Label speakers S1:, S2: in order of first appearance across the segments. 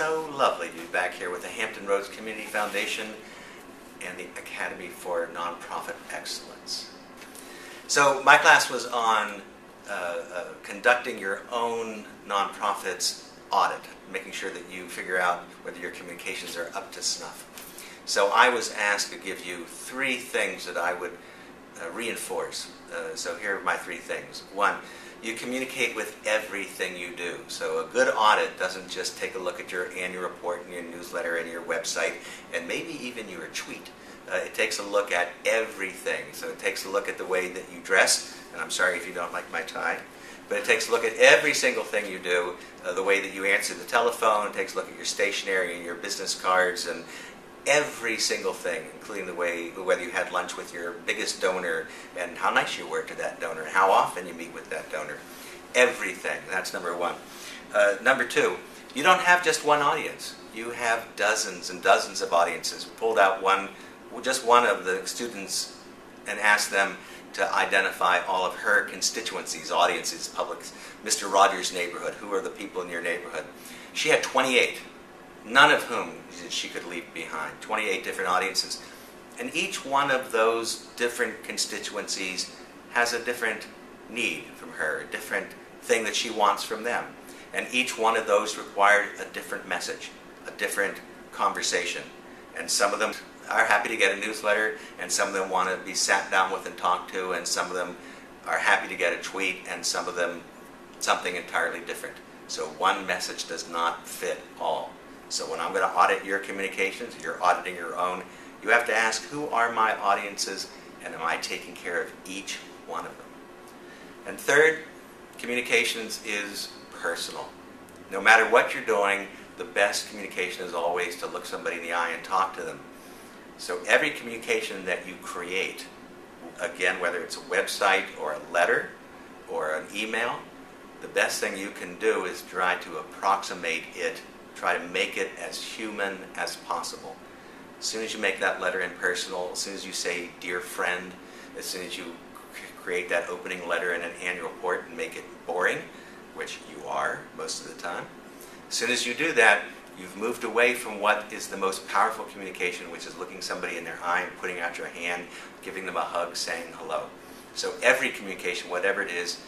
S1: so lovely to be back here with the Hampton Roads Community Foundation and the Academy for Nonprofit Excellence. So my class was on conducting your own nonprofit's audit, making sure that you figure out whether your communications are up to snuff. So I was asked to give you 3 things that I would reinforce. So here are my 3 things. 1, you communicate with everything you do. So a good audit doesn't just take a look at your annual report and your newsletter and your website and maybe even your tweet. It takes a look at everything. So it takes a look at the way that you dress, and I'm sorry if you don't like my tie, but it takes a look at every single thing you do, the way that you answer the telephone, it takes a look at your stationery and your business cards and every single thing, including the way, whether you had lunch with your biggest donor and how nice you were to that donor and how often you meet with that donor. Everything. That's number 1. Number 2, you don't have just one audience. You have dozens and dozens of audiences. We pulled out just one of the students and asked them to identify all of her constituencies, audiences, public, Mr. Rogers' neighborhood. Who are the people in your neighborhood? She had 28. None of whom she could leave behind. 28 different audiences. And each one of those different constituencies has a different need from her, a different thing that she wants from them. And each one of those required a different message, a different conversation. And some of them are happy to get a newsletter, and some of them want to be sat down with and talked to, and some of them are happy to get a tweet, and some of them something entirely different. So one message does not fit all. So when I'm going to audit your communications, you're auditing your own, you have to ask, who are my audiences and am I taking care of each one of them? And third, communications is personal. No matter what you're doing, the best communication is always to look somebody in the eye and talk to them. So every communication that you create, again, whether it's a website or a letter or an email, the best thing you can do is try to approximate it. Try to make it as human as possible. As soon as you make that letter impersonal, as soon as you say, dear friend, as soon as you create that opening letter in an annual report and make it boring, which you are most of the time, as soon as you do that, you've moved away from what is the most powerful communication, which is looking somebody in their eye and putting out your hand, giving them a hug, saying hello. So every communication, whatever it is,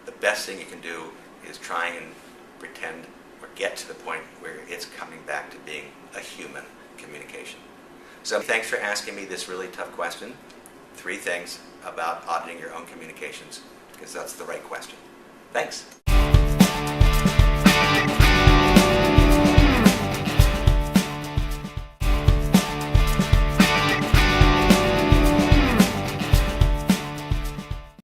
S1: the best thing you can do is try and pretend or get to the point where it's coming back to being a human communication. So thanks for asking me this really tough question. 3 things about auditing your own communications, because that's the right question. Thanks.